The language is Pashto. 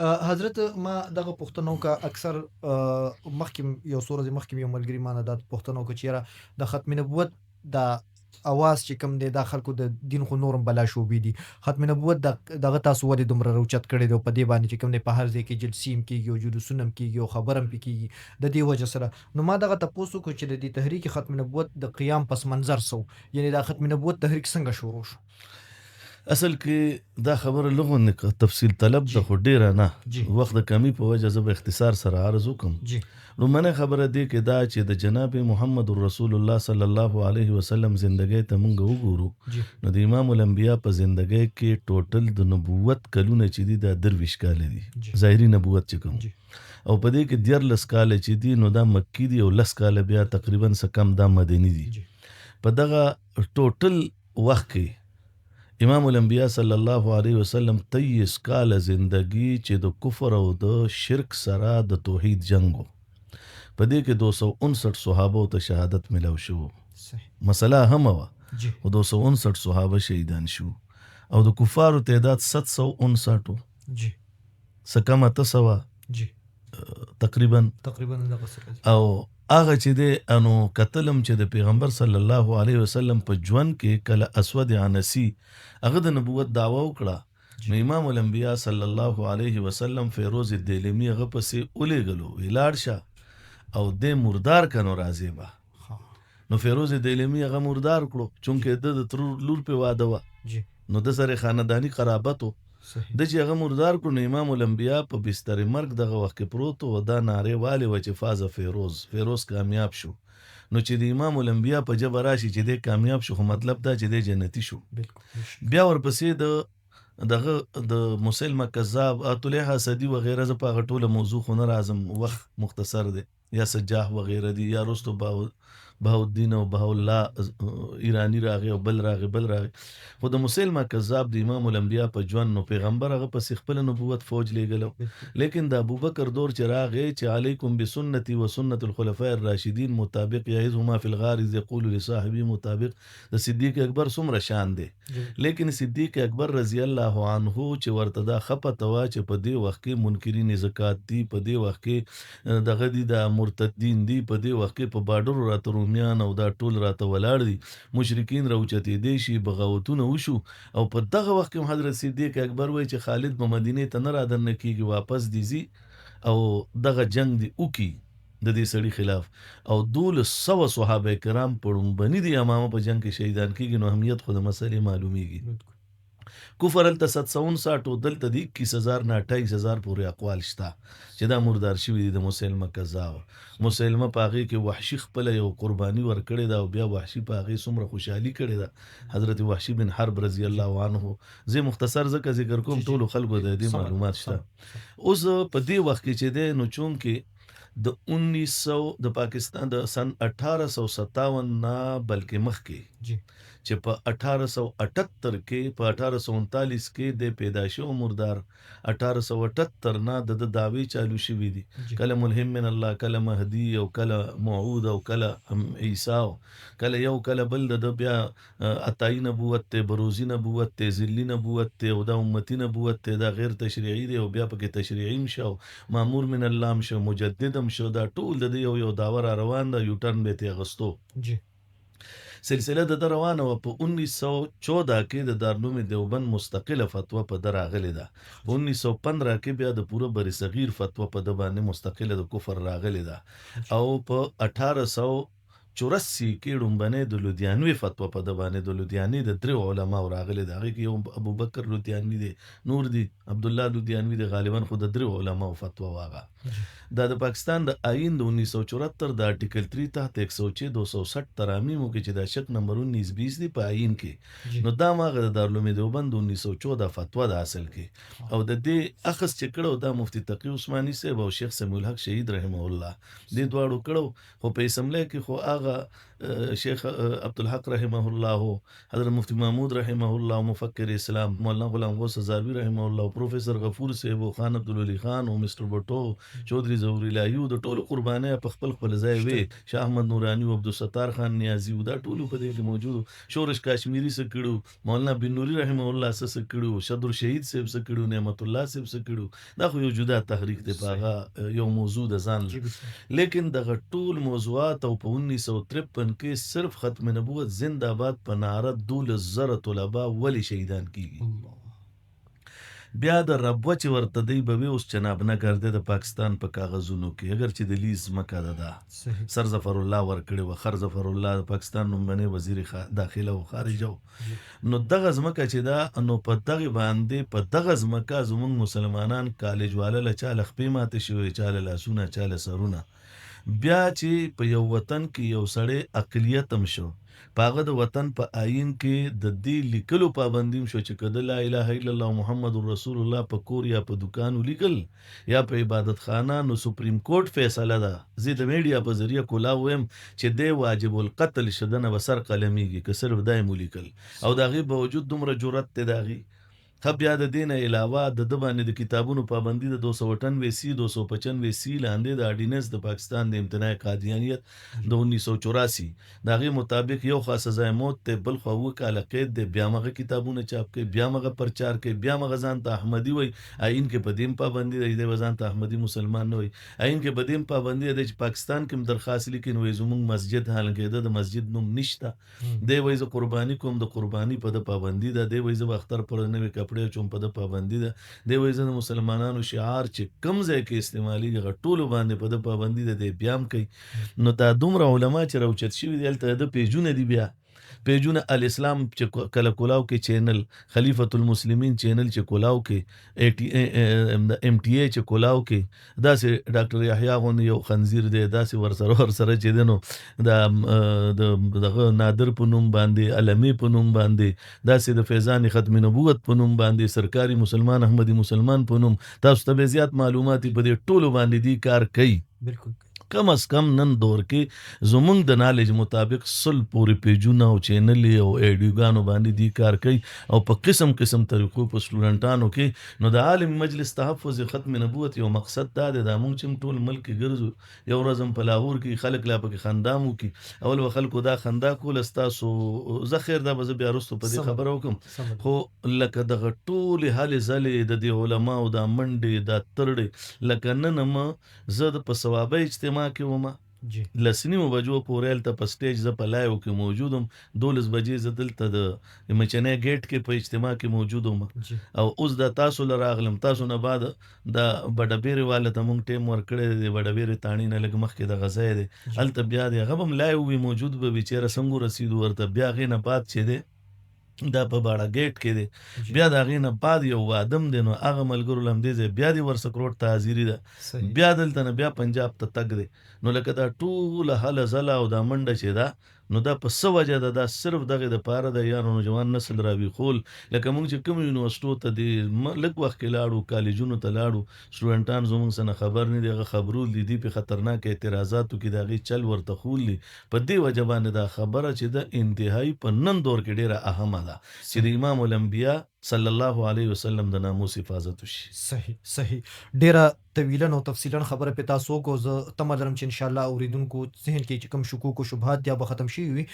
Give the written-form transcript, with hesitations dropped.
حضرت ما دغه پوښتنه وکړه اکثر مخکې یو څو ورځې مخکې یو ملګري ما نه دا پوښتنه وکړه چې یاره د ختم نبوت دا اواز چې کوم دی دا خلکو د دین خو نورم بلا شوبې دي. ختم نبوت دغه تاسو ولې دومره راوچت کړی دی او په دې باندې چې کوم دی په هر ځای کې جلسې هم کېږي او جلوسونه هم کېږي او خبره هم پې کېږي د دې وجه سره. نو ما دغه تپوس وکړو چې د دې تحریک ختم نبوت د قیام پس منظر څه و؟ یعنې دا ختم نبوت تحریک څنګه شروع شو؟ اصل کې دا خبره لغونه تفصیل طلب جی. د خو ډیره نه جی. وخت د کمی په وجه زه به اختصار سره عرض وکم. جی. نو منه خبره دی کې دا چې د جناب محمد رسول الله صلی الله علیه وسلم زندګۍ ته مونږ وګورو جی. نو د امام الانبیا په زندګۍ کې ټوټل د نبوت کلونه چې دي دا 23 کال دي جی. ظاهري نبوت چې کوم جی. او په دې کې 14 کال چې دي نو دا مکی دي او 10 کال بیا تقریبا څه کم دا مدني دي. جی. په دغه ټوټل وخت کې امام الانبیاء صلی الله علیه وسلم 23 کال زندگی چې د کفر او د شرک سره د توحید جنگو په دې کې 259 صحابه ته شهادت ملو شو. صحیح. مسله هم و جی. او 259 صحابه شهیدان شو او د کفارو تعداد 759 جی. سکمه تسوا جی. تقریبا دغه څه او هغه چې دی انو قتلم چې د پیغمبر صلی الله علیه وسلم په ژوند کې کله اسود عنسی هغه د نبوت دعوا وکړه نو امام الانبیاء صلی الله علیه وسلم فیروز الدیلمی هغه پسې ولېږلو ویلاړ شه او د مردار کنو راځي با نو فیروز الدیلمی هغه مردار کړو چونکه د تر لور په واده و جی. نو د سره خاندانی قرابت د چې هغه مردار کړو نو امام الانبیاء په بستر مرګ دغه وخت کې پروت و دا ناره والي و چې فاز فیروز کامیاب شو نو چې د امام الانبیاء په جبه راشي چې د کامیاب شو خو مطلب دا چې د جنتی شو. بیا ورپسې دغه د مسلمه کذاب طلحه حسدی و غیره ز په غټوله موضوع خو نه راځم وخت مختصر دی یا سجاح و غیره دی یا رستو بهاءالدین او بهاء الله ایرانی راغی او بل راغی خو د مسلمه کذاب د امام الانبیاء په ژوند نو پیغمبر هغه په خپل نبوت فوج لېږلو لیکن د ابوبکر دور چې راغی چې علیکم بسنتی و سنت الخلفاء الراشدین مطابق یعظهما فی الغار اذ یقول لصاحبه مطابق د صدیق اکبر څومره شان دی لیکن صدیق اکبر رضی الله عنه چې ورته دا خپته وا چې په دې وخت کې منکرین زکات دی په دې وخت کې دغه دي د مرتدین دی په دې وخت کې په بارډر راته رومیان او دا ټول راته ولاړ دي مشرکین راوچتې دي شي بغاوتونه وشو او په دغه وخت کې حضرت صدیق اکبر وایي چې خالد په مدینه ته نه رادن کیږي واپس دیزي او دغه جنگ دی وکي د دې سړي خلاف او 200 صحابه کرام پړمبني دي امامه په جنگ کې شهیدان کیږي نو اهمیت خود مسلې معلومیږي. کفر الته 759 دلته دی 21000 نه 28000 پورې اقوال شته چې دا مردار شوی دي د مسلمه کذاب مسلمه پاغي کې وحشي خپل یو قرباني ور کړی دا او بیا وحشي پاغي څومره خوشحالي کړی دا حضرت وحشي بن حرب رضی الله عنه زه مختصر ذکر کوم ټول خلکو د دې معلومات شته. اوس په دې وخت کې چې د نو چون کې د 1900 د پاکستان د سن 1857 نه بلکې مخکې جی چې په 1878 کې په 1839 کې د پیدایشو مردار 1878 نه د دعوی چالو شوې دي کله ملهم من الله کله مهدی او کله موعود او کله عیسی کله یو کله بل د بیا عطای نبوت ته بروزی نبوت ته ذلی نبوت ته او د امتی نبوت ته دا غیر تشریعي دی او بیا پکې تشریعي شو مامور من الله شو مجدد شو دا ټول د یو داور روان دا یو ټرن به ته غستو جی سلسله د روانه و په 1914 کې د دارالعلوم دیوبند مستقله فتوا په دراغله ده 1915 کې بیا د پوره بری صغیر فتوا په د باندې مستقله د کفر راغله ده او په 1884 کې ډومبنه د لودیانوي فتوا په د باندې د لودیانی د درو علما راغله ده هغه کې یو ابوبکر لودیانوي دی نور دی عبد الله لودیانوي دی غالبا خود د درو علما فتوا واغه دا د پاکستان د آئین د 1974 د آرټیکل 3 تحت 106 260 ترامیم کې چې د شک نمبر 1920 دی په آئین کې نو دا ماغه د دارالعلوم دیوبند 1914 فتوا د اصل کې او د دې اخص چې کړو دا مفتی تقی عثماني صاحب او شیخ سمیع الحق شهید رحمه الله دې دواړو کړو خو په اسمبلی کې خو هغه شیخ عبدالحق رحمه الله، حضرت مفتی محمود رحمه الله، مفکر اسلام مولانا غلام غوث هزاروی رحمه الله، پروفیسر غفور صاحب او خان عبدالولي خان او مستر بټو چودھری ظهور الهی د ټولو قربانۍ په خپل ځای وي. شاه احمد نورانی او عبدالستار خان نیازی دا ټولو په دې کې موجود. شورش کاشمیری څه کړو، مولانا بن نوري رحمه الله څه کړو، شدر شهید صاحب څه کړو، نعمت الله صاحب څه کړو. دا خو یو جدا تحریک دی، پاغه یو موضوع د ځان. لیکن دغه ټول موضوعات او په 1953 کې صرف ختم نبوت زنده باد په نعره 12,000 طلبا ولی شهیدان کیږي. بیا د ربوه چې ورته دی به اوس جناب نه ګرځي د پاکستان په کاغذونو کې، اگر چې د لیز مکه ده سر ظفر الله ورکړی و، خر ظفر الله د پاکستان لومړنی وزیر داخله او خارجه. نو دغه ځمکه چې ده، نو په دغه باندې په دغه ځمکه زمونږ مسلمانان کالج والا له چاله خپې ماتې شوې، چاله لاسونه، چاله سرونه. بیا چې په یو وطن کې یو سړی اقلیت هم شو، پاغه د وطن په آئین کې د دې لیکلو پابندیم شو چې کده لا اله الا الله محمد رسول الله په کور یا په دکان لیکل یا په عبادت خانه، نو سپریم کورټ فیصله ده. زه د میډیا په ذریعہ کولا ویم چې د واجب القتل شدنه بسر قلمیږي که صرف دای مولیکل، او داغي باوجود دومره جرأت ته داغي. خب بیا د دین علاوه د باندې د کتابونو پابندي د 298 سی 295 سی لاندې د اډیننس د پاکستان د امتناع قادیانیت د 1984 دغه مطابق یو خاص سزا موت ته بل خو وکاله قید د بیا مغه کتابونه چاپ کې، بیا مغه پرچار کې، بیا مغه ځان ته احمدي وای، عین کې په دین پابندي دی، د ځان ته احمدي مسلمان نه وای، عین کې په دین پابندي دی چې پاکستان کې درخواست لیکن وای زموږ مسجد حال کې د مسجد نوم نشته، دی وای ز قرباني کوم د قرباني په د پابندي ده، دی وای ز اختر پر نه کپڑے چوم په د پابندي ده، دی وای ز مسلمانانو شعار چې کم ځای کې استعمالي غټولو باندې په د پابندي ده، دی بیام کوي. نو دا دومره علما چې راوچت شوي دي الته د پیجونه دی، بیا پیجونه الاسلام چې کله کولاو کې چینل، خلیفۃ المسلمین چینل چې کولاو کې، ام ټی ای چې کولاو کې، داسې ډاکټر یحیی غون یو خنزیر دی، داسې ورسره چې دنو د دغه نادر په نوم باندې، علمی په نوم باندې، داسې د فیضان ختم نبوت په نوم باندې، سرکاري مسلمان احمدي مسلمان په نوم، تاسو ته زیات معلومات په دې ټولو باندې دی کار کوي. بالکل کم از کم نن دور کې زمونږ د نالج مطابق 100 پورې پیجونه او چینلې او ایډیوګانو باندې دی کار کوي، او په قسم قسم طریقو په سټوډنټانو کې. نو د عالم مجلس تحفظ ختم نبوت یو مقصد دا دی، دا مونږ چې ټول ملک کې ګرځو، یو ورځ په لاهور کې خلک لا پکې خندامو کې، اول خلکو دا خندا کول استاسو زه خیر دا به بیا رستو په دې خبره وکم، خو لکه دغه ټول حل زلې د دې علماو دا منډې دا ترړې لکه نن ما زه د په ثوابه اجتماع کې ومه جی لسنیمو بجو پورې هلته په سټیج زه په لایو کې موجود وم، 12 بجې زه دلته د مچنی ګیټ کې په اجتماع کې موجود وم، جی او اوس د تاسو له راغلم، تاسو نه بعد د بډبیرې والا ته مونږ ټیم ورکړی دی، بډبیرې تاڼي نه لږ مخکې د غځای دی هلته بیا دی هغه هم لایو وي موجود به بیچاره څنګه رسیدو ورته، بیا هغې نه بعد چې دی دا په باړه ګیټ کې دی، بیا د هغې نه بعد یو وادم دی، نو هغه ملګرو له همدې ځای بیا د ورسکروټ ته حاضري ده، صحیح بیا دلته نه بیا پنجاب ته تګ دی. نو لکه دا ټوله هله ځله او دا منډه چې ده، نو دا په څه وجه ده، دا صرف دغه دپاره ده یا نوجوان نسل راویښول. لکه موږ چې کوم یونیورسټو ته د لږ وخت کې لاړو، کالجونو ته لاړو، سټوډنټان زموږ څه نه خبر نه دي، هغه خبرول دي په خطرناک اعتراضاتو کې د هغې چل ورته خول دي. په دې وجه باندې دا خبره چې ده انتهایی په نن دور کې ډېره اهمه ده چې د امام الانبیا صلی الله علیه وسلم د ناموس حفاظت وشي. صحیح ډیره طویلا او تفصیلا خبره په تاسو کو زه تمه لرم چې ان شاء الله اوریدونکو ذهن کې چې کوم شکوک او شبهات یا به ختم شي وي.